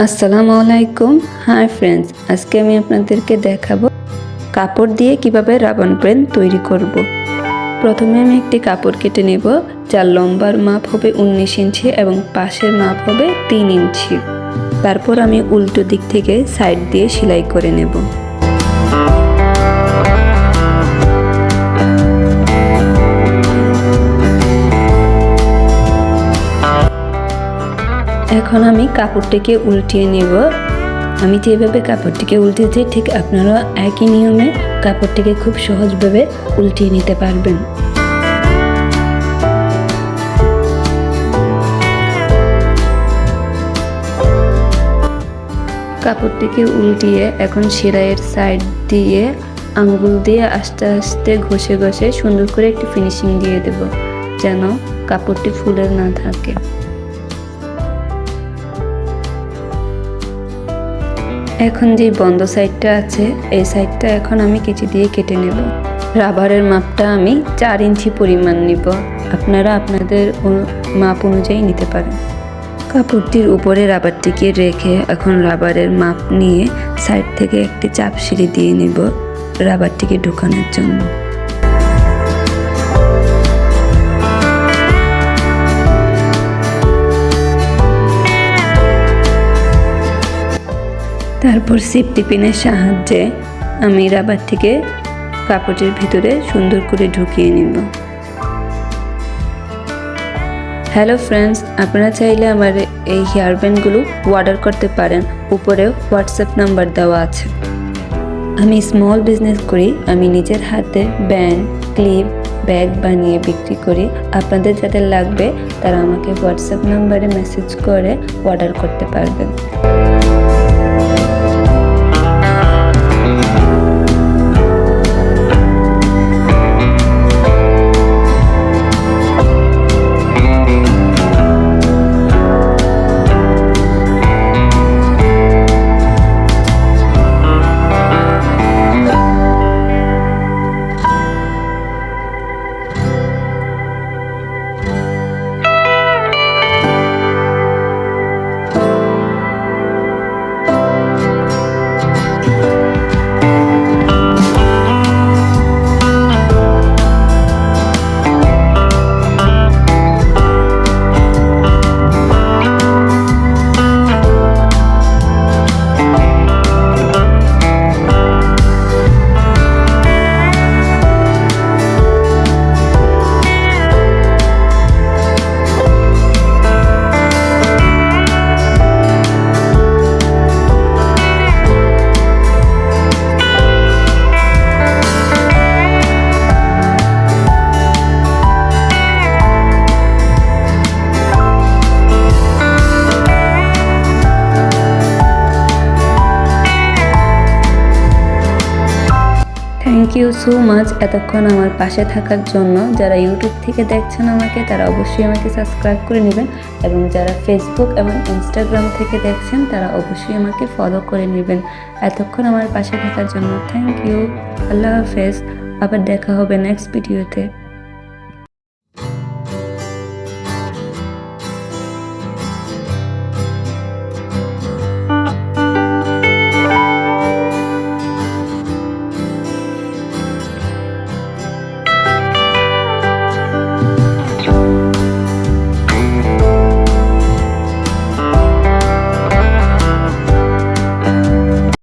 আসসালামু আলাইকুম। Hi friends, আজকে আমি আপনাদেরকে দেখাবো কাপড় দিয়ে কিভাবে রাবার ব্যান্ড তৈরি করব। প্রথমে আমি একটি কাপড় কেটে নেব, যার লম্বার মাপ হবে 19 ইঞ্চি এবং পাশের মাপ হবে 3 ইঞ্চি। তারপর আমি উল্টো দিক থেকে সাইড দিয়ে সেলাই করে নেব। এখন আমি কাপড়টিকে উল্টিয়ে নেব। আমি যেভাবে কাপড়টিকে উল্টিয়েছি ঠিক আপনারা একই নিয়মে কাপড়টিকে খুব সহজভাবে উল্টিয়ে নিতে পারবেন। কাপড়টিকে উল্টিয়ে এখন সেলাইয়ের সাইড দিয়ে আঙ্গুল দিয়ে আস্তে আস্তে ঘষে ঘষে সুন্দর করে একটি ফিনিশিং দিয়ে দেব, যেন কাপড়টি ফুলে না থাকে। এখন যে বন্ধ সাইডটা আছে এই সাইডটা এখন আমি কেচি দিয়ে কেটে নেব। রাবারের মাপটা আমি 4 ইঞ্চি পরিমাণ নিব, আপনারা আপনাদের মাপ অনুযায়ী নিতে পারেন। কাপড়টির উপরে রাবারটিকে রেখে এখন রাবারের মাপ নিয়ে সাইড থেকে একটি চাপ সিঁড়ি দিয়ে নেব রাবারটিকে ঢোকানোর জন্য। তারপর সেফটি পিনের সাহায্যে আমি রাবারটিকে কাপড়ের ভিতরে সুন্দর করে ঢুকিয়ে নেব। হ্যালো ফ্রেন্ডস, আপনারা চাইলে আমার এই হেয়ার ব্যান্ডগুলো অর্ডার করতে পারেন, উপরে হোয়াটসঅ্যাপ নাম্বার দেওয়া আছে। আমি স্মল বিজনেস করি, আমি নিজের হাতে ব্যান্ড, ক্লিপ, ব্যাগ বানিয়ে বিক্রি করি। আপনাদের যাদের লাগবে তারা আমাকে হোয়াটসঅ্যাপ নাম্বারে মেসেজ করে অর্ডার করতে পারবেন। থ্যাংক ইউ সো মাচ এতক্ষণ আমার পাশে থাকার জন্য। যারা ইউটিউব থেকে দেখছেন আমাকে তারা অবশ্যই আমাকে সাবস্ক্রাইব করে নেবেন, এবং যারা ফেসবুক এবং ইনস্টাগ্রাম থেকে দেখছেন তারা অবশ্যই আমাকে ফলো করে নেবেন। এতক্ষণ আমার পাশে থাকার জন্য থ্যাংক ইউ। আল্লাহ হাফেজ, আবার দেখা হবে নেক্সট ভিডিওতে।